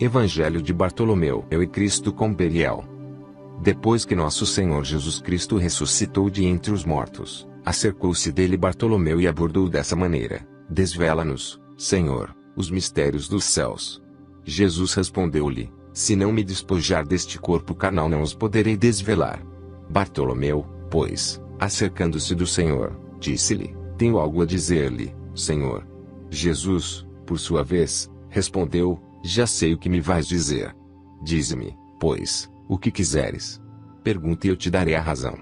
Evangelho de Bartolomeu e Cristo com Belial. Depois que nosso Senhor Jesus Cristo ressuscitou de entre os mortos, acercou-se dele Bartolomeu e abordou dessa maneira: Desvela-nos, Senhor, os mistérios dos céus. Jesus respondeu-lhe: Se não me despojar deste corpo carnal, não os poderei desvelar. Bartolomeu, pois, acercando-se do Senhor, disse-lhe: Tenho algo a dizer-lhe, Senhor. Jesus, por sua vez, respondeu: Já sei o que me vais dizer. Dize-me, pois, o que quiseres. Pergunta e eu te darei a razão.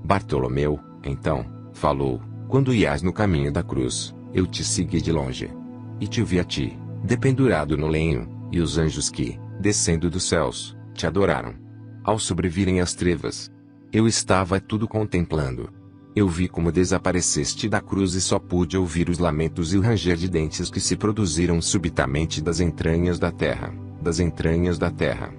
Bartolomeu, então, falou: Quando ias no caminho da cruz, eu te segui de longe. E te vi a ti, dependurado no lenho, e os anjos que, descendo dos céus, te adoraram. Ao sobrevirem as trevas, eu estava tudo contemplando. Eu vi como desapareceste da cruz e só pude ouvir os lamentos e o ranger de dentes que se produziram subitamente das entranhas da terra, das entranhas da terra.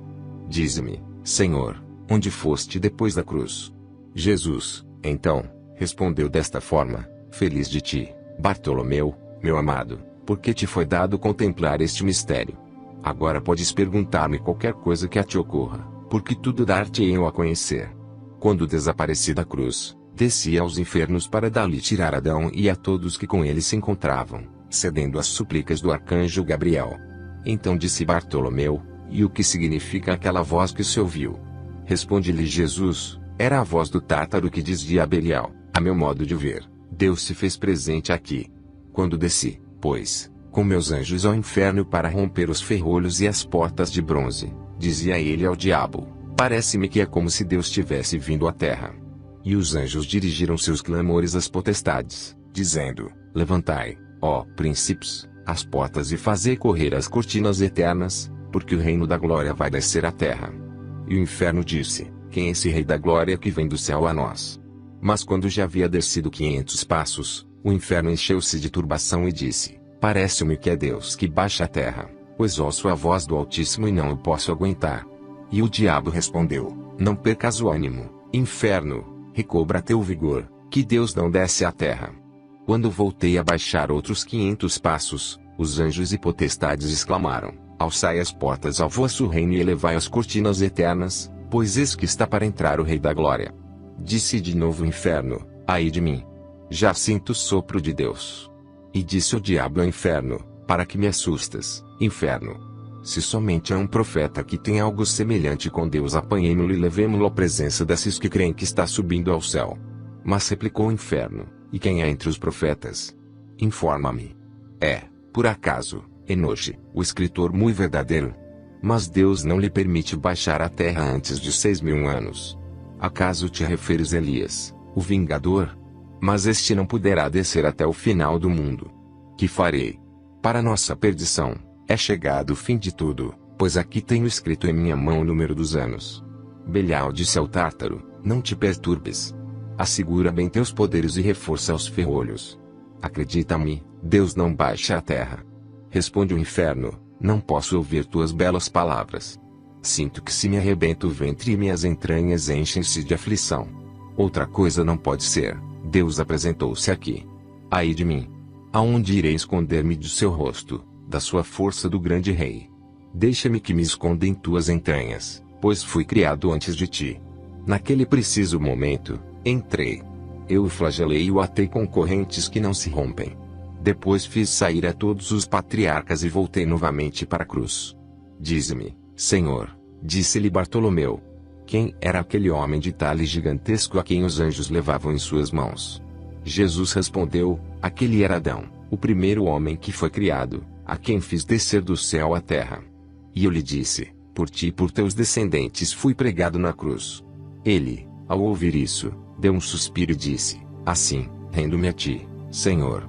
Dize-me, Senhor, onde foste depois da cruz? Jesus, então, respondeu desta forma: Feliz de ti, Bartolomeu, meu amado, porque te foi dado contemplar este mistério. Agora podes perguntar-me qualquer coisa que a te ocorra, porque tudo dar-te-ei a conhecer. Quando desapareci da cruz, desci aos infernos para dali tirar Adão e a todos que com ele se encontravam, cedendo às súplicas do arcanjo Gabriel. Então disse Bartolomeu: E o que significa aquela voz que se ouviu? Responde-lhe Jesus: Era a voz do Tártaro que dizia a Belial: A meu modo de ver, Deus se fez presente aqui. Quando desci, pois, com meus anjos ao inferno para romper os ferrolhos e as portas de bronze, dizia ele ao diabo: Parece-me que é como se Deus tivesse vindo à terra. E os anjos dirigiram seus clamores às potestades, dizendo: Levantai, ó príncipes, as portas e fazei correr as cortinas eternas, porque o reino da glória vai descer à terra. E o inferno disse: Quem é esse rei da glória que vem do céu a nós? Mas quando já havia descido 500 passos, o inferno encheu-se de turbação e disse: Parece-me que é Deus que baixa à terra, pois ouço a voz do Altíssimo e não o posso aguentar. E o diabo respondeu: Não percas o ânimo, inferno, recobra teu vigor, que Deus não desce à terra. Quando voltei a baixar outros 500 passos, os anjos e potestades exclamaram: Alçai as portas ao vosso reino e elevai as cortinas eternas, pois eis que está para entrar o Rei da Glória. Disse de novo o inferno: Ai de mim! Já sinto o sopro de Deus. E disse o diabo ao inferno: Para que me assustas, inferno? Se somente é um profeta que tem algo semelhante com Deus, apanhemo-lo e levemo-lo à presença desses que creem que está subindo ao céu. Mas replicou o inferno: E quem é entre os profetas? Informa-me. É, por acaso, Enoque, o escritor muito verdadeiro? Mas Deus não lhe permite baixar à terra antes de 6.000 anos. Acaso te referes a Elias, o vingador? Mas este não poderá descer até o final do mundo. Que farei? Para nossa perdição, é chegado o fim de tudo, pois aqui tenho escrito em minha mão o número dos anos. Belial disse ao Tártaro: Não te perturbes. Assegura bem teus poderes e reforça os ferrolhos. Acredita-me, Deus não baixa à terra. Responde o inferno: Não posso ouvir tuas belas palavras. Sinto que se me arrebenta o ventre e minhas entranhas enchem-se de aflição. Outra coisa não pode ser: Deus apresentou-se aqui. Ai de mim! Aonde irei esconder-me do seu rosto, da sua força do grande rei? Deixa-me que me esconda em tuas entranhas, pois fui criado antes de ti. Naquele preciso momento, entrei. Eu o flagelei e o atei com correntes que não se rompem. Depois fiz sair a todos os patriarcas e voltei novamente para a cruz. Dize-me, Senhor, disse-lhe Bartolomeu: Quem era aquele homem de talhe gigantesco a quem os anjos levavam em suas mãos? Jesus respondeu: Aquele era Adão, o primeiro homem que foi criado, a quem fiz descer do céu à terra. E eu lhe disse: Por ti e por teus descendentes fui pregado na cruz. Ele, ao ouvir isso, deu um suspiro e disse: Assim, rendo-me a ti, Senhor.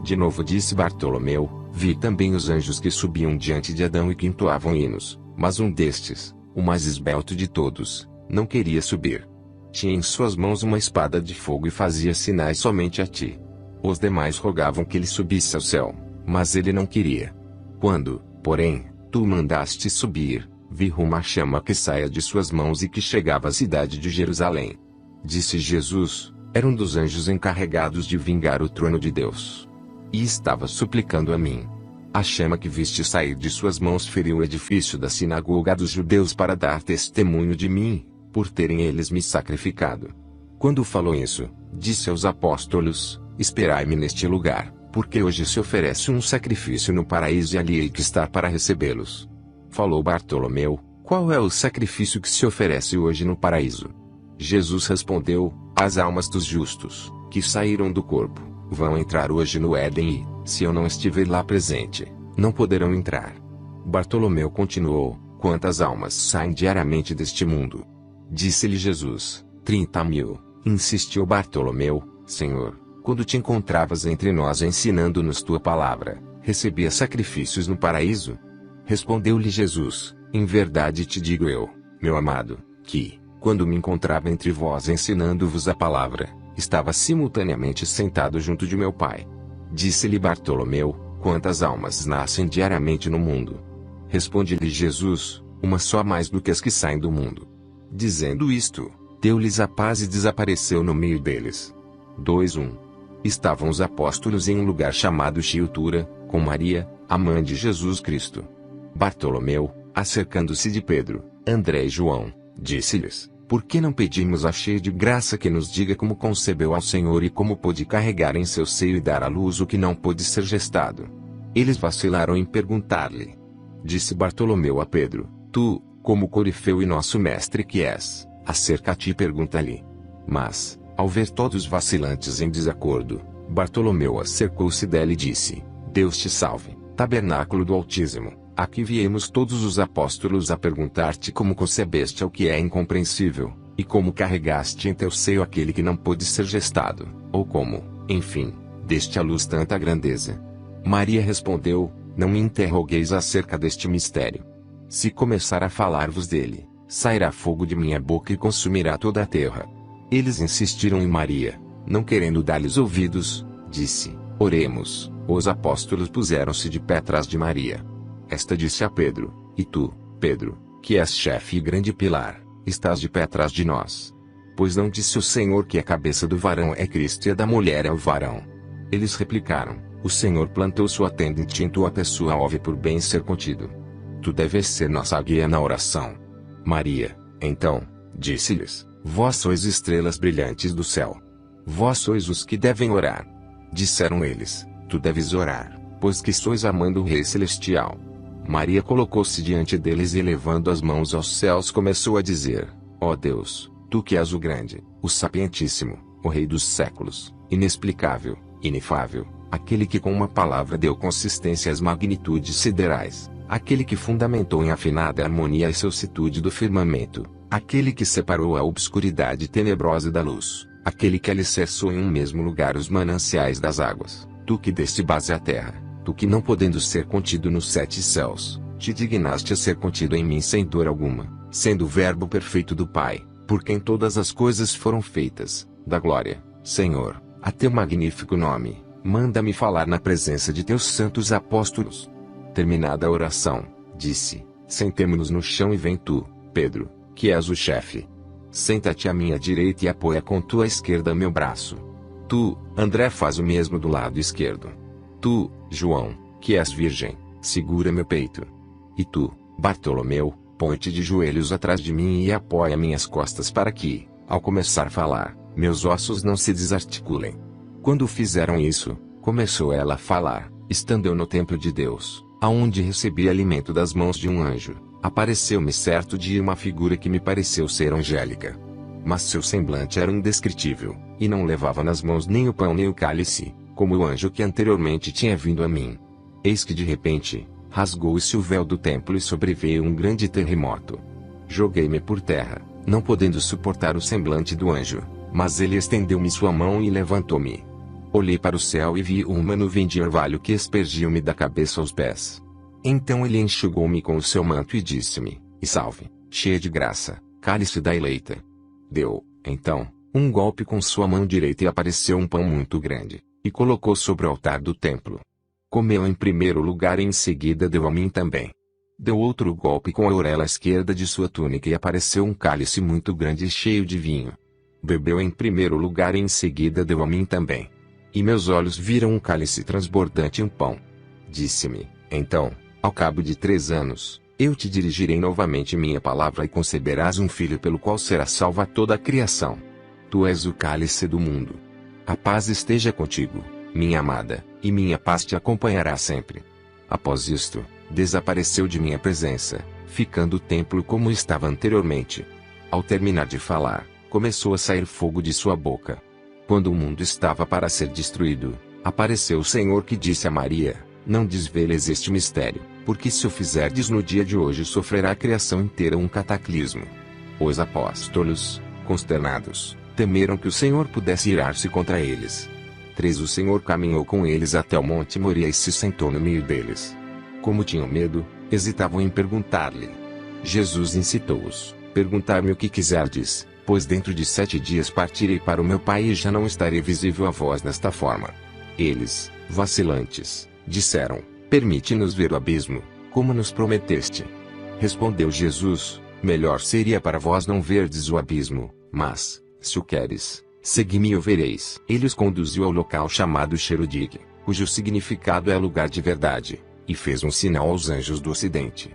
De novo disse Bartolomeu: Vi também os anjos que subiam diante de Adão e que entoavam hinos, mas um destes, o mais esbelto de todos, não queria subir. Tinha em suas mãos uma espada de fogo e fazia sinais somente a ti. Os demais rogavam que ele subisse ao céu, mas ele não queria. Quando, porém, tu o mandaste subir, vi uma chama que saia de suas mãos e que chegava à cidade de Jerusalém. Disse Jesus: Era um dos anjos encarregados de vingar o trono de Deus. E estava suplicando a mim. A chama que viste sair de suas mãos feriu o edifício da sinagoga dos judeus para dar testemunho de mim, por terem eles me sacrificado. Quando falou isso, disse aos apóstolos: esperai-me neste lugar, porque hoje se oferece um sacrifício no paraíso e ali hei que estar para recebê-los. Falou Bartolomeu: qual é o sacrifício que se oferece hoje no paraíso? Jesus respondeu: as almas dos justos, que saíram do corpo, vão entrar hoje no Éden e, se eu não estiver lá presente, não poderão entrar. Bartolomeu continuou: quantas almas saem diariamente deste mundo? Disse-lhe Jesus: 30.000. Insistiu Bartolomeu: Senhor, quando te encontravas entre nós ensinando-nos tua palavra, recebia sacrifícios no paraíso? Respondeu-lhe Jesus: em verdade te digo eu, meu amado, que, quando me encontrava entre vós ensinando-vos a palavra, estava simultaneamente sentado junto de meu Pai. Disse-lhe Bartolomeu: quantas almas nascem diariamente no mundo? Responde-lhe Jesus: uma só mais do que as que saem do mundo. Dizendo isto, deu-lhes a paz e desapareceu no meio deles. 2:1. Estavam os apóstolos em um lugar chamado Chiutura, com Maria, a mãe de Jesus Cristo. Bartolomeu, acercando-se de Pedro, André e João, disse-lhes: por que não pedimos a cheia de graça que nos diga como concebeu ao Senhor e como pôde carregar em seu seio e dar à luz o que não pôde ser gestado? Eles vacilaram em perguntar-lhe. Disse Bartolomeu a Pedro: tu, como corifeu e nosso mestre que és, acerca a ti pergunta-lhe. Mas, ao ver todos vacilantes em desacordo, Bartolomeu acercou-se dela e disse: Deus te salve, tabernáculo do Altíssimo. Aqui viemos todos os apóstolos a perguntar-te como concebeste ao que é incompreensível, e como carregaste em teu seio aquele que não pôde ser gestado, ou como, enfim, deste à luz tanta grandeza. Maria respondeu: não me interrogueis acerca deste mistério. Se começar a falar-vos dele, sairá fogo de minha boca e consumirá toda a terra. Eles insistiram em Maria, não querendo dar-lhes ouvidos, disse: oremos. Os apóstolos puseram-se de pé atrás de Maria. Esta disse a Pedro: e tu, Pedro, que és chefe e grande pilar, estás de pé atrás de nós. Pois não disse o Senhor que a cabeça do varão é Cristo e a da mulher é o varão? Eles replicaram: o Senhor plantou sua tenda e tintou até sua ove por bem ser contido. Tu deves ser nossa guia na oração. Maria, então, disse-lhes: vós sois estrelas brilhantes do céu. Vós sois os que devem orar. Disseram eles: tu deves orar, pois que sois a mãe do Rei Celestial. Maria colocou-se diante deles e elevando as mãos aos céus começou a dizer: ó Deus, tu que és o grande, o sapientíssimo, o Rei dos séculos, inexplicável, inefável, aquele que com uma palavra deu consistência às magnitudes siderais, aquele que fundamentou em afinada harmonia a excelsitude do firmamento, aquele que separou a obscuridade tenebrosa da luz, aquele que alicerçou em um mesmo lugar os mananciais das águas, tu que deste base à terra, tu que não podendo ser contido nos 7 céus, te dignaste a ser contido em mim sem dor alguma, sendo o verbo perfeito do Pai, por quem todas as coisas foram feitas, da glória, Senhor, a teu magnífico nome, manda-me falar na presença de teus santos apóstolos. Terminada a oração, disse: sentemo-nos no chão e vem tu, Pedro, que és o chefe. Senta-te à minha direita e apoia com tua esquerda meu braço. Tu, André, faz o mesmo do lado esquerdo. Tu, João, que és virgem, segura meu peito. E tu, Bartolomeu, põe-te de joelhos atrás de mim e apoia minhas costas para que, ao começar a falar, meus ossos não se desarticulem. Quando fizeram isso, começou ela a falar, estando eu no templo de Deus, aonde recebi alimento das mãos de um anjo. Apareceu-me certo dia uma figura que me pareceu ser angélica. Mas seu semblante era indescritível, e não levava nas mãos nem o pão nem o cálice, como o anjo que anteriormente tinha vindo a mim. Eis que de repente, rasgou-se o véu do templo e sobreveio um grande terremoto. Joguei-me por terra, não podendo suportar o semblante do anjo, mas ele estendeu-me sua mão e levantou-me. Olhei para o céu e vi uma nuvem de orvalho que espergiu-me da cabeça aos pés. Então ele enxugou-me com o seu manto e disse-me: e salve, cheia de graça, cálice da eleita. Deu, então, um golpe com sua mão direita e apareceu um pão muito grande, e colocou sobre o altar do templo. Comeu em primeiro lugar e em seguida deu a mim também. Deu outro golpe com a orelha esquerda de sua túnica e apareceu um cálice muito grande e cheio de vinho. Bebeu em primeiro lugar e em seguida deu a mim também. E meus olhos viram um cálice transbordante e um pão. Disse-me: Então, ao cabo de 3 anos, eu te dirigirei novamente minha palavra e conceberás um filho pelo qual será salva toda a criação. Tu és o cálice do mundo. A paz esteja contigo, minha amada, e minha paz te acompanhará sempre. Após isto, desapareceu de minha presença, ficando o templo como estava anteriormente. Ao terminar de falar, começou a sair fogo de sua boca. Quando o mundo estava para ser destruído, apareceu o Senhor que disse a Maria: não desveles este mistério, porque se o fizerdes no dia de hoje sofrerá a criação inteira um cataclismo. Os apóstolos, consternados, temeram que o Senhor pudesse irar-se contra eles. 3 O Senhor caminhou com eles até o Monte Moria e se sentou no meio deles. Como tinham medo, hesitavam em perguntar-lhe. Jesus incitou-os: perguntai-me o que quiserdes, pois dentro de 7 dias partirei para o meu Pai e já não estarei visível a vós desta forma. Eles, vacilantes, disseram: permite-nos ver o abismo, como nos prometeste. Respondeu Jesus: melhor seria para vós não verdes o abismo, mas, se o queres, segui-me e o vereis. Ele os conduziu ao local chamado Cherudig, cujo significado é lugar de verdade, e fez um sinal aos anjos do ocidente.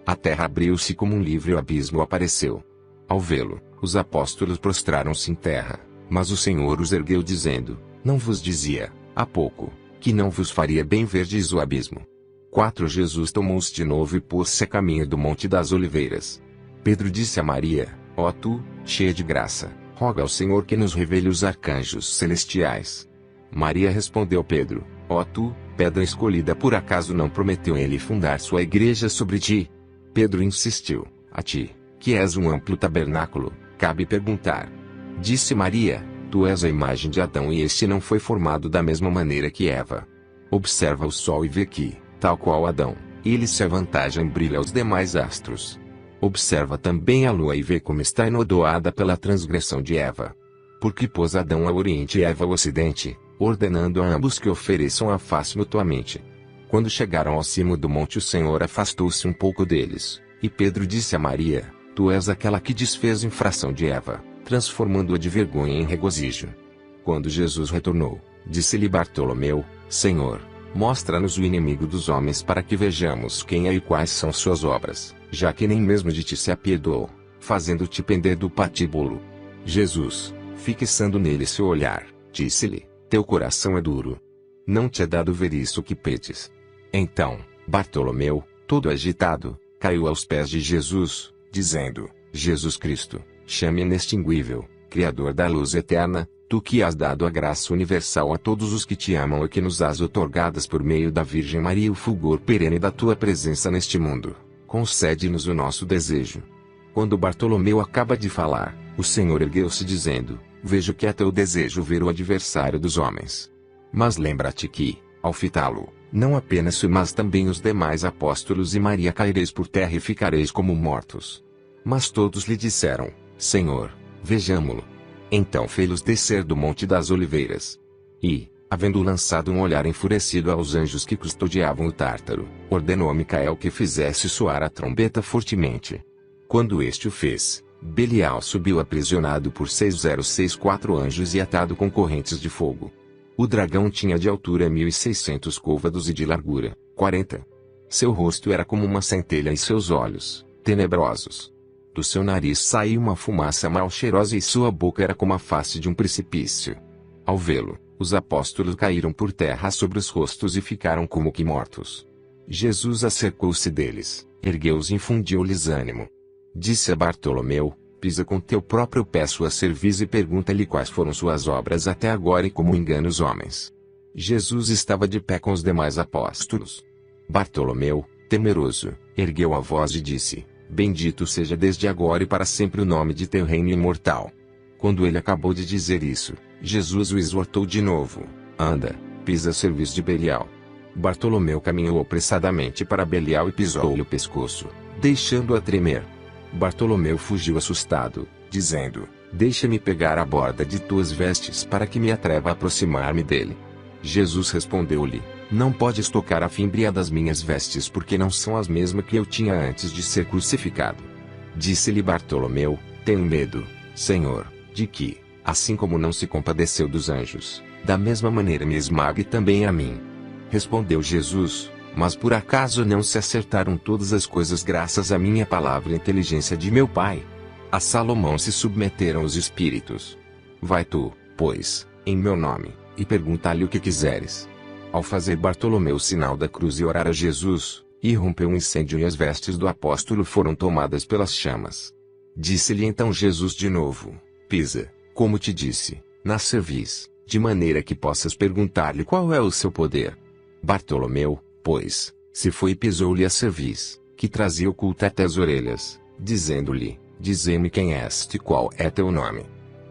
A terra abriu-se como um livro e o abismo apareceu. Ao vê-lo, os apóstolos prostraram-se em terra, mas o Senhor os ergueu dizendo: não vos dizia, há pouco, que não vos faria bem verdes o abismo? 4 Jesus tomou-os de novo e pôs-se a caminho do Monte das Oliveiras. Pedro disse a Maria: ó tu, cheia de graça, roga ao Senhor que nos revele os arcanjos celestiais. Maria respondeu Pedro: ó tu, pedra escolhida, por acaso não prometeu ele fundar sua igreja sobre ti? Pedro insistiu: a ti, que és um amplo tabernáculo, cabe perguntar. Disse Maria: tu és a imagem de Adão e este não foi formado da mesma maneira que Eva. Observa o sol e vê que, tal qual Adão, ele se avantaja em brilho aos demais astros. Observa também a lua e vê como está enodoada pela transgressão de Eva. Porque pôs Adão ao oriente e Eva ao ocidente, ordenando a ambos que ofereçam a face mutuamente. Quando chegaram ao cimo do monte, o Senhor afastou-se um pouco deles, e Pedro disse a Maria: tu és aquela que desfez a infração de Eva, transformando-a de vergonha em regozijo. Quando Jesus retornou, disse-lhe Bartolomeu: Senhor, mostra-nos o inimigo dos homens para que vejamos quem é e quais são suas obras, já que nem mesmo de ti se apiedou, fazendo-te pender do patíbulo. Jesus, fixando nele seu olhar, disse-lhe: teu coração é duro. Não te é dado ver isso que pedes. Então, Bartolomeu, todo agitado, caiu aos pés de Jesus, dizendo: Jesus Cristo, chame inextinguível, Criador da luz eterna, tu que has dado a graça universal a todos os que te amam e que nos has outorgadas por meio da Virgem Maria o fulgor perene da tua presença neste mundo, concede-nos o nosso desejo. Quando Bartolomeu acaba de falar, o Senhor ergueu-se dizendo: vejo que é teu desejo ver o adversário dos homens. Mas lembra-te que, ao fitá-lo, não apenas tu mas também os demais apóstolos e Maria caireis por terra e ficareis como mortos. Mas todos lhe disseram: Senhor, vejamo-lo. Então fê-los descer do Monte das Oliveiras. E, havendo lançado um olhar enfurecido aos anjos que custodiavam o Tártaro, ordenou a Micael que fizesse soar a trombeta fortemente. Quando este o fez, Belial subiu aprisionado por 6064 anjos e atado com correntes de fogo. O dragão tinha de altura 1600 côvados e de largura 40. Seu rosto era como uma centelha e seus olhos, tenebrosos. Do seu nariz saía uma fumaça mal cheirosa e sua boca era como a face de um precipício. Ao vê-lo, os apóstolos caíram por terra sobre os rostos e ficaram como que mortos. Jesus acercou-se deles, ergueu-os e infundiu-lhes ânimo. Disse a Bartolomeu: pisa com teu próprio pé sua cerviz e pergunta-lhe quais foram suas obras até agora e como engana os homens. Jesus estava de pé com os demais apóstolos. Bartolomeu, temeroso, ergueu a voz e disse: bendito seja desde agora e para sempre o nome de teu reino imortal. Quando ele acabou de dizer isso, Jesus o exortou de novo: anda, pisa a cerviz de Belial. Bartolomeu caminhou apressadamente para Belial e pisou-lhe o pescoço, deixando-o a tremer. Bartolomeu fugiu assustado, dizendo: deixa-me pegar a borda de tuas vestes para que me atreva a aproximar-me dele. Jesus respondeu-lhe: não podes tocar a fímbria das minhas vestes porque não são as mesmas que eu tinha antes de ser crucificado. Disse-lhe Bartolomeu: tenho medo, Senhor, de que, assim como não se compadeceu dos anjos, da mesma maneira me esmague também a mim. Respondeu Jesus: Mas por acaso não se acertaram todas as coisas graças à minha palavra e inteligência de meu Pai? A Salomão se submeteram os espíritos. Vai tu, pois, em meu nome, e pergunta-lhe o que quiseres. Ao fazer Bartolomeu o sinal da cruz e orar a Jesus, irrompeu um incêndio e as vestes do apóstolo foram tomadas pelas chamas. Disse-lhe então Jesus de novo: Pisa, como te disse, na cerviz, de maneira que possas perguntar-lhe qual é o seu poder. Bartolomeu, pois, se foi e pisou-lhe a cerviz, que trazia oculta até as orelhas, dizendo-lhe: Dize-me quem és e qual é teu nome.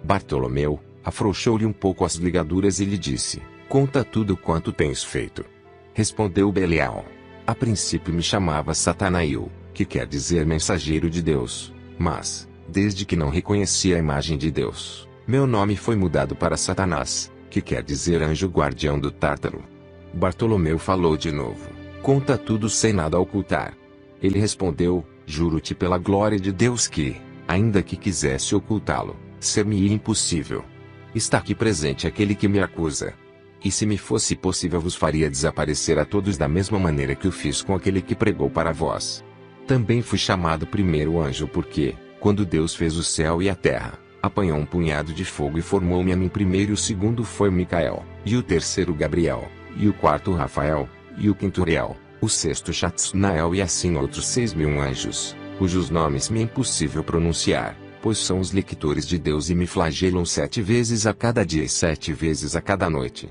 Bartolomeu afrouxou-lhe um pouco as ligaduras e lhe disse: Conta tudo quanto tens feito. Respondeu Belial: A princípio me chamava Satanael, que quer dizer mensageiro de Deus, mas, desde que não reconheci a imagem de Deus, meu nome foi mudado para Satanás, que quer dizer anjo guardião do Tártaro. Bartolomeu falou de novo: Conta tudo sem nada ocultar. Ele respondeu: Juro-te pela glória de Deus que, ainda que quisesse ocultá-lo, ser-me-ia impossível. Está aqui presente aquele que me acusa. E se me fosse possível vos faria desaparecer a todos da mesma maneira que o fiz com aquele que pregou para vós. Também fui chamado primeiro anjo porque, quando Deus fez o céu e a terra, apanhou um punhado de fogo e formou-me a mim primeiro, o segundo foi Micael, e o terceiro Gabriel, e o quarto Rafael, e o quinto Uriel, o sexto Chatsunael e assim outros 6.000 anjos, cujos nomes me é impossível pronunciar, pois são os lictores de Deus e me flagelam 7 vezes a cada dia e 7 vezes a cada noite.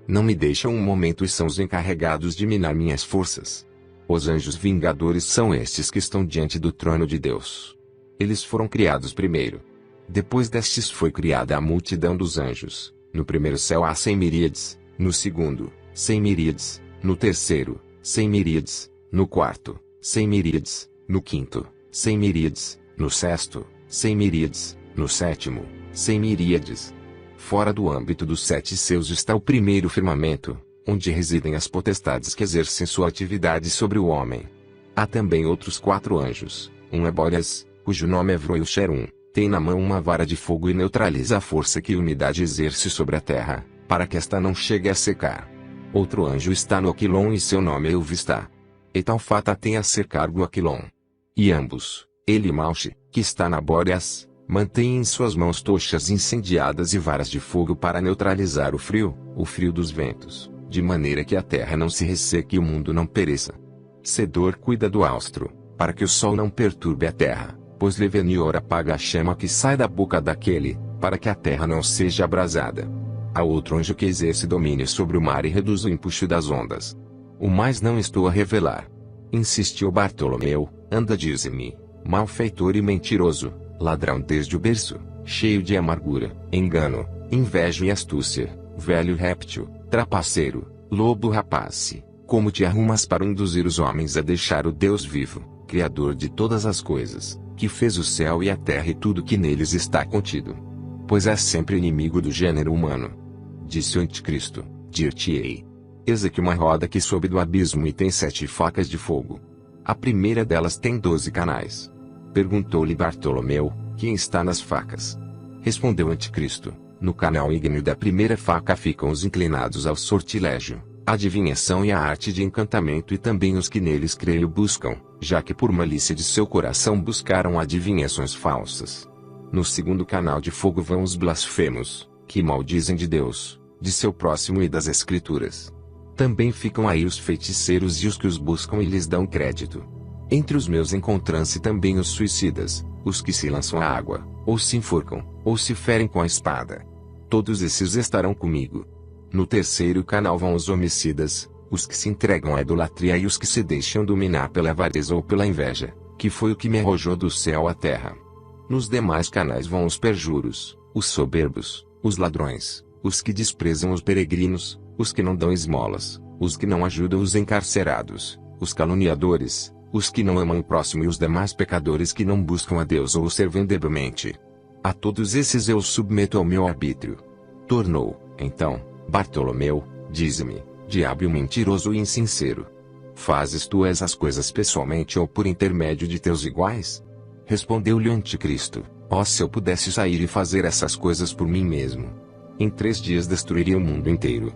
Não me deixam um momento e são os encarregados de minar minhas forças. Os anjos vingadores são estes que estão diante do trono de Deus. Eles foram criados primeiro. Depois destes foi criada a multidão dos anjos. No primeiro céu há 100 miríades, no segundo, 100 miríades, no terceiro, 100 miríades, no quarto, 100 miríades, no quinto, 100 miríades, no sexto, 100 miríades, no sétimo, 100 miríades. Fora do âmbito dos 7 céus está o primeiro firmamento, onde residem as potestades que exercem sua atividade sobre o homem. Há também outros 4 anjos. Um é Bóreas, cujo nome é Vroilcherum, tem na mão uma vara de fogo e neutraliza a força que a unidade exerce sobre a terra, para que esta não chegue a secar. Outro anjo está no Aquilon e seu nome é Elvistá. Etalfata tem a ser cargo Aquilon. E ambos, ele e Malche, que está na Bóreas, mantém em suas mãos tochas incendiadas e varas de fogo para neutralizar o frio dos ventos, de maneira que a terra não se resseque e o mundo não pereça. Sedor cuida do austro, para que o sol não perturbe a terra, pois Levenior apaga a chama que sai da boca daquele, para que a terra não seja abrasada. Há outro anjo que exerce domínio sobre o mar e reduz o empuxo das ondas. O mais não estou a revelar. Insistiu Bartolomeu: Anda, dize-me, malfeitor e mentiroso, ladrão desde o berço, cheio de amargura, engano, inveja e astúcia, velho réptil, trapaceiro, lobo rapace, como te arrumas para induzir os homens a deixar o Deus vivo, Criador de todas as coisas, que fez o céu e a terra e tudo que neles está contido? Pois és sempre inimigo do gênero humano. Disse o anticristo: Dir-te-ei. Eis aqui uma roda que sobe do abismo e tem 7 facas de fogo. A primeira delas tem 12 canais. Perguntou-lhe Bartolomeu: Quem está nas facas? Respondeu o anticristo: No canal ígneo da primeira faca ficam os inclinados ao sortilégio, a adivinhação e a arte de encantamento, e também os que neles creio buscam, já que por malícia de seu coração buscaram adivinhações falsas. No segundo canal de fogo vão os blasfemos, que maldizem de Deus, de seu próximo e das Escrituras. Também ficam aí os feiticeiros e os que os buscam e lhes dão crédito. Entre os meus encontram-se também os suicidas, os que se lançam à água, ou se enforcam, ou se ferem com a espada. Todos esses estarão comigo. No terceiro canal vão os homicidas, os que se entregam à idolatria e os que se deixam dominar pela avareza ou pela inveja, que foi o que me arrojou do céu à terra. Nos demais canais vão os perjuros, os soberbos, os ladrões, os que desprezam os peregrinos, os que não dão esmolas, os que não ajudam os encarcerados, os caluniadores, os que não amam o próximo e os demais pecadores que não buscam a Deus ou o servem debilmente. A todos esses eu submeto ao meu arbítrio. Tornou, então, Bartolomeu: Dize-me, diabo mentiroso e insincero, fazes tu essas coisas pessoalmente ou por intermédio de teus iguais? Respondeu-lhe o anticristo: Ó, se eu pudesse sair e fazer essas coisas por mim mesmo, em 3 dias destruiria o mundo inteiro.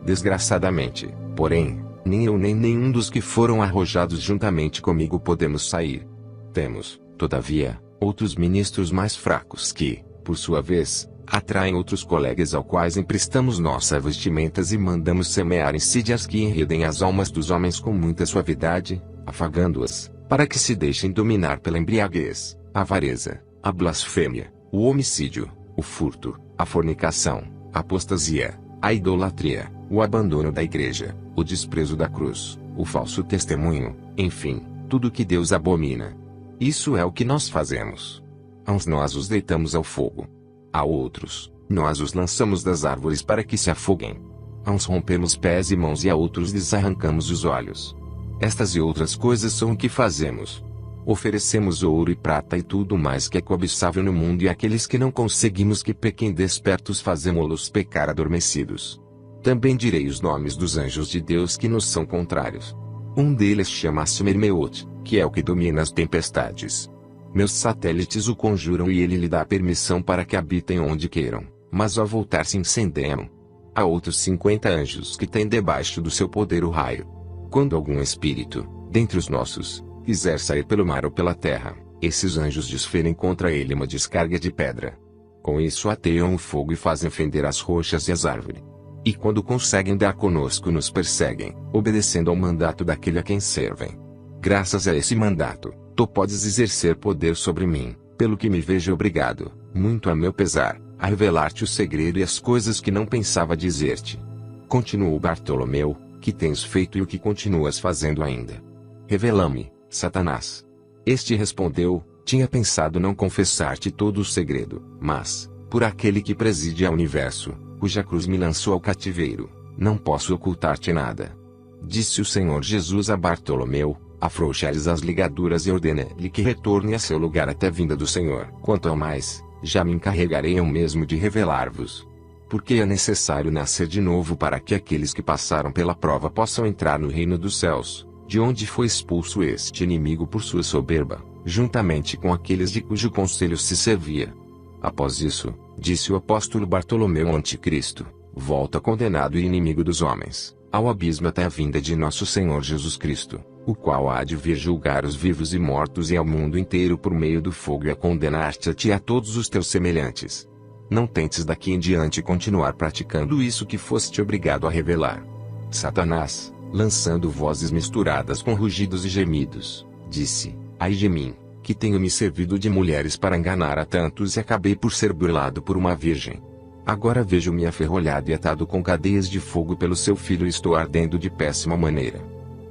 Desgraçadamente, porém, Nem eu nem nenhum dos que foram arrojados juntamente comigo podemos sair. Temos, todavia, outros ministros mais fracos que, por sua vez, atraem outros colegas aos quais emprestamos nossas vestimentas e mandamos semear insídias que enredem as almas dos homens com muita suavidade, afagando-as, para que se deixem dominar pela embriaguez, a avareza, a blasfêmia, o homicídio, o furto, a fornicação, a apostasia, a idolatria, o abandono da igreja, o desprezo da cruz, o falso testemunho, enfim, tudo que Deus abomina. Isso é o que nós fazemos. A uns nós os deitamos ao fogo. A outros, nós os lançamos das árvores para que se afoguem. A uns rompemos pés e mãos e a outros lhes arrancamos os olhos. Estas e outras coisas são o que fazemos. Oferecemos ouro e prata e tudo mais que é cobiçável no mundo, e aqueles que não conseguimos que pequem despertos fazemos-los pecar adormecidos. Também direi os nomes dos anjos de Deus que nos são contrários. Um deles chama-se Mermeot, que é o que domina as tempestades. Meus satélites o conjuram e ele lhe dá permissão para que habitem onde queiram, mas ao voltar se incendiam. Há outros 50 anjos que têm debaixo do seu poder o raio. Quando algum espírito, dentre os nossos, quiser sair pelo mar ou pela terra, esses anjos desferem contra ele uma descarga de pedra. Com isso ateiam o fogo e fazem fender as rochas e as árvores. E quando conseguem dar conosco nos perseguem, obedecendo ao mandato daquele a quem servem. Graças a esse mandato, tu podes exercer poder sobre mim, pelo que me vejo obrigado, muito a meu pesar, a revelar-te o segredo e as coisas que não pensava dizer-te. Continuou Bartolomeu, que tens feito e o que continuas fazendo ainda? Revela-me, Satanás. Este respondeu, tinha pensado não confessar-te todo o segredo, mas, por aquele que preside ao universo, cuja cruz me lançou ao cativeiro, não posso ocultar-te nada. Disse o Senhor Jesus a Bartolomeu, afrouxa-lhes as ligaduras e ordena-lhe que retorne a seu lugar até a vinda do Senhor. Quanto ao mais, já me encarregarei eu mesmo de revelar-vos. Porque é necessário nascer de novo para que aqueles que passaram pela prova possam entrar no reino dos céus, de onde foi expulso este inimigo por sua soberba, juntamente com aqueles de cujo conselho se servia. Após isso, disse o apóstolo Bartolomeu ao Anticristo, volta condenado e inimigo dos homens, ao abismo até a vinda de nosso Senhor Jesus Cristo, o qual há de vir julgar os vivos e mortos e ao mundo inteiro por meio do fogo e a condenar-te a ti e a todos os teus semelhantes. Não tentes daqui em diante continuar praticando isso que foste obrigado a revelar. Satanás, lançando vozes misturadas com rugidos e gemidos, disse, ai de mim, que tenho me servido de mulheres para enganar a tantos e acabei por ser burlado por uma virgem. Agora vejo-me aferrolhado e atado com cadeias de fogo pelo seu filho e estou ardendo de péssima maneira.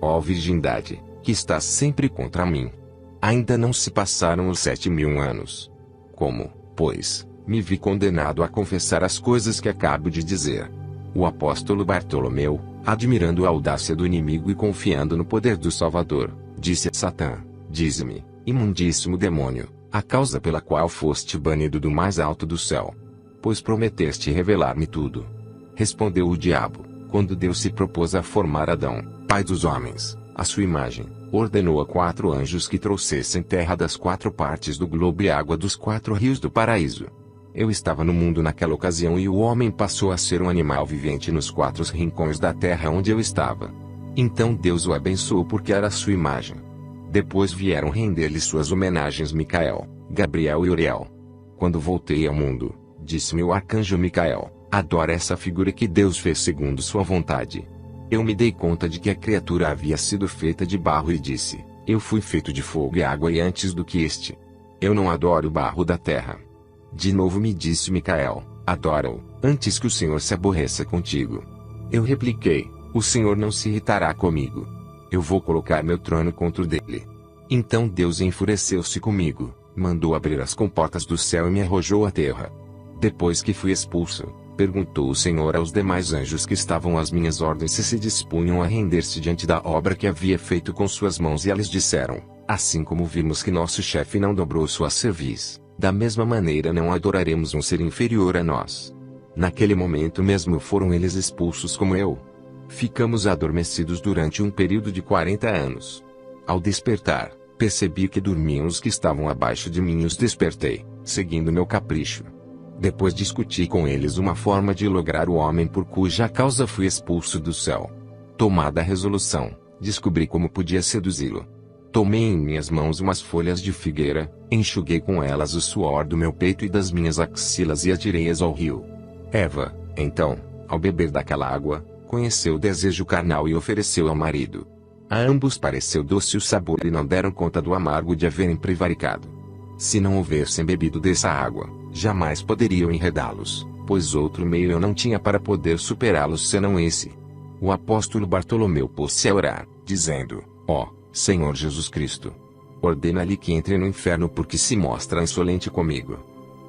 Ó virgindade, que estás sempre contra mim. Ainda não se passaram os 7.000 anos. Como, pois, me vi condenado a confessar as coisas que acabo de dizer. O apóstolo Bartolomeu, admirando a audácia do inimigo e confiando no poder do Salvador, disse a Satã, dize-me, imundíssimo demônio, a causa pela qual foste banido do mais alto do céu. Pois prometeste revelar-me tudo. Respondeu o diabo, quando Deus se propôs a formar Adão, pai dos homens, à sua imagem, ordenou a 4 anjos que trouxessem terra das 4 partes do globo e água dos 4 rios do paraíso. Eu estava no mundo naquela ocasião e o homem passou a ser um animal vivente nos 4 rincões da terra onde eu estava. Então Deus o abençoou porque era a sua imagem. Depois vieram render-lhe suas homenagens Micael, Gabriel e Uriel. Quando voltei ao mundo, disse-me o arcanjo Micael, adora essa figura que Deus fez segundo sua vontade. Eu me dei conta de que a criatura havia sido feita de barro e disse, eu fui feito de fogo e água e antes do que este. Eu não adoro o barro da terra. De novo me disse Micael, adora-o, antes que o Senhor se aborreça contigo. Eu repliquei, o Senhor não se irritará comigo. Eu vou colocar meu trono contra o dele. Então Deus enfureceu-se comigo, mandou abrir as comportas do céu e me arrojou à terra. Depois que fui expulso, perguntou o Senhor aos demais anjos que estavam às minhas ordens se dispunham a render-se diante da obra que havia feito com suas mãos e eles disseram, assim como vimos que nosso chefe não dobrou sua cerviz, da mesma maneira não adoraremos um ser inferior a nós. Naquele momento mesmo foram eles expulsos como eu. Ficamos adormecidos durante um período de 40 anos. Ao despertar, percebi que dormiam os que estavam abaixo de mim e os despertei, seguindo meu capricho. Depois discuti com eles uma forma de lograr o homem por cuja causa fui expulso do céu. Tomada a resolução, descobri como podia seduzi-lo. Tomei em minhas mãos umas folhas de figueira, enxuguei com elas o suor do meu peito e das minhas axilas e atirei-as ao rio. Eva, então, ao beber daquela água, conheceu o desejo carnal e ofereceu ao marido. A ambos pareceu doce o sabor e não deram conta do amargo de haverem prevaricado. Se não houvessem bebido dessa água, jamais poderiam enredá-los, pois outro meio eu não tinha para poder superá-los senão esse. O apóstolo Bartolomeu pôs-se a orar, dizendo: ó Senhor Jesus Cristo, ordena-lhe que entre no inferno porque se mostra insolente comigo.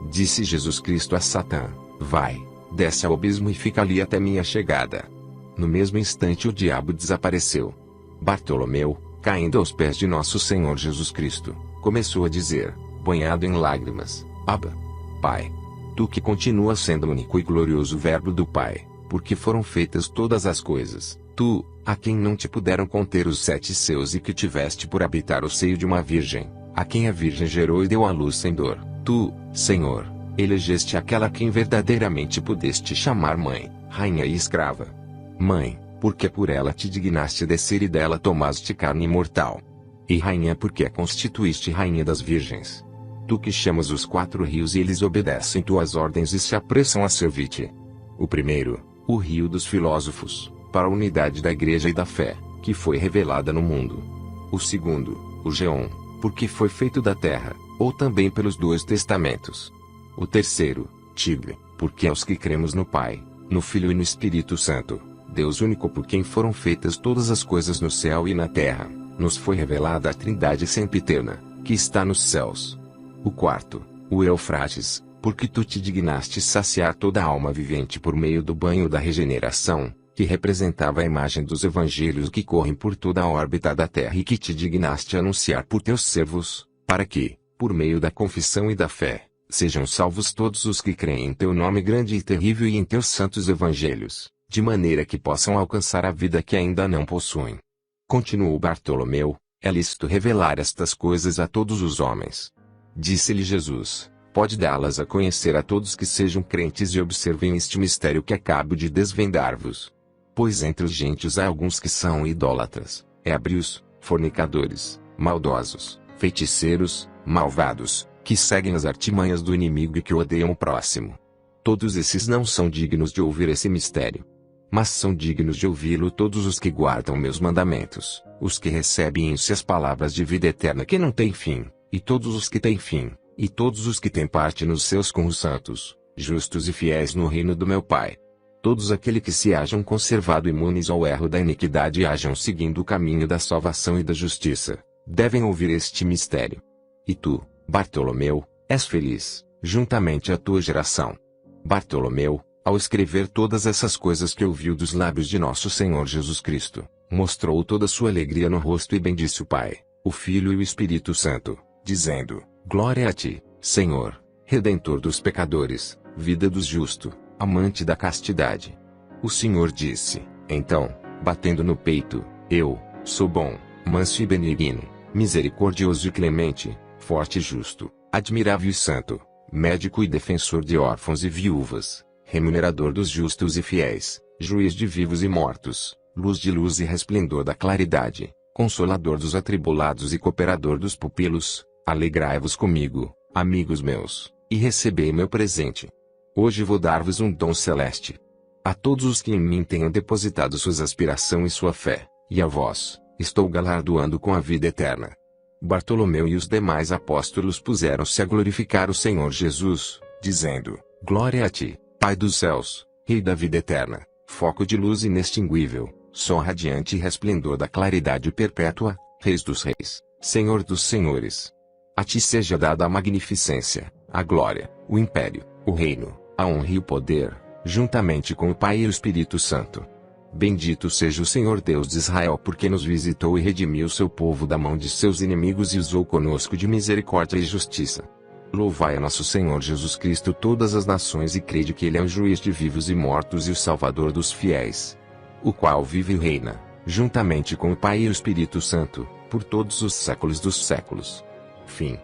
Disse Jesus Cristo a Satã: vai, desce ao abismo e fica ali até minha chegada. No mesmo instante o diabo desapareceu. Bartolomeu, caindo aos pés de nosso Senhor Jesus Cristo, começou a dizer, banhado em lágrimas: Abba, Pai, tu que continuas sendo o único e glorioso Verbo do Pai, porque foram feitas todas as coisas, tu, a quem não te puderam conter os 7 seus e que tiveste por habitar o seio de uma virgem, a quem a virgem gerou e deu à luz sem dor, tu, Senhor, elegeste aquela a quem verdadeiramente pudeste chamar mãe, rainha e escrava. Mãe, porque por ela te dignaste descer e dela tomaste carne imortal. E rainha porque a constituíste rainha das virgens. Tu que chamas os 4 rios e eles obedecem tuas ordens e se apressam a servir-te. O primeiro, o rio dos filósofos, para a unidade da igreja e da fé, que foi revelada no mundo. O segundo, o Geom, porque foi feito da terra, ou também pelos 2 testamentos. O terceiro, Tigre, porque aos que cremos no Pai, no Filho e no Espírito Santo, Deus único por quem foram feitas todas as coisas no céu e na terra, nos foi revelada a Trindade sempiterna, que está nos céus. O quarto, o Eufrates, porque tu te dignaste saciar toda a alma vivente por meio do banho da regeneração, que representava a imagem dos evangelhos que correm por toda a órbita da terra e que te dignaste anunciar por teus servos, para que, por meio da confissão e da fé, sejam salvos todos os que creem em teu nome grande e terrível e em teus santos evangelhos, de maneira que possam alcançar a vida que ainda não possuem. Continuou Bartolomeu: é lícito revelar estas coisas a todos os homens. Disse-lhe Jesus: pode dá-las a conhecer a todos que sejam crentes e observem este mistério que acabo de desvendar-vos. Pois entre os gentios há alguns que são idólatras, ébrios, fornicadores, maldosos, feiticeiros, malvados, que seguem as artimanhas do inimigo e que odeiam o próximo. Todos esses não são dignos de ouvir esse mistério. Mas são dignos de ouvi-lo todos os que guardam meus mandamentos, os que recebem em si as palavras de vida eterna que não têm fim, e todos os que têm fim, e todos os que têm parte nos seus com os santos, justos e fiéis no reino do meu Pai. Todos aqueles que se hajam conservado imunes ao erro da iniquidade e hajam seguindo o caminho da salvação e da justiça, devem ouvir este mistério. E tu, Bartolomeu, és feliz, juntamente à tua geração. Bartolomeu, ao escrever todas essas coisas que ouviu dos lábios de nosso Senhor Jesus Cristo, mostrou toda a sua alegria no rosto e bendisse o Pai, o Filho e o Espírito Santo, dizendo: glória a ti, Senhor, Redentor dos pecadores, vida dos justos, amante da castidade. O Senhor disse, então, batendo no peito: eu sou bom, manso e benigno, misericordioso e clemente, forte e justo, admirável e santo, médico e defensor de órfãos e viúvas, remunerador dos justos e fiéis, juiz de vivos e mortos, luz de luz e resplendor da claridade, consolador dos atribulados e cooperador dos pupilos. Alegrai-vos comigo, amigos meus, e recebei meu presente. Hoje vou dar-vos um dom celeste. A todos os que em mim tenham depositado suas aspirações e sua fé, e a vós, estou galardoando com a vida eterna. Bartolomeu e os demais apóstolos puseram-se a glorificar o Senhor Jesus, dizendo: glória a ti, Pai dos céus, Rei da vida eterna, foco de luz inextinguível, sol radiante e resplendor da claridade perpétua, Reis dos reis, Senhor dos senhores. A ti seja dada a magnificência, a glória, o império, o reino, a honra e o poder, juntamente com o Pai e o Espírito Santo. Bendito seja o Senhor Deus de Israel, porque nos visitou e redimiu seu povo da mão de seus inimigos e usou conosco de misericórdia e justiça. Louvai a nosso Senhor Jesus Cristo todas as nações e crede que Ele é o juiz de vivos e mortos e o Salvador dos fiéis. O qual vive e reina, juntamente com o Pai e o Espírito Santo, por todos os séculos dos séculos. Fim.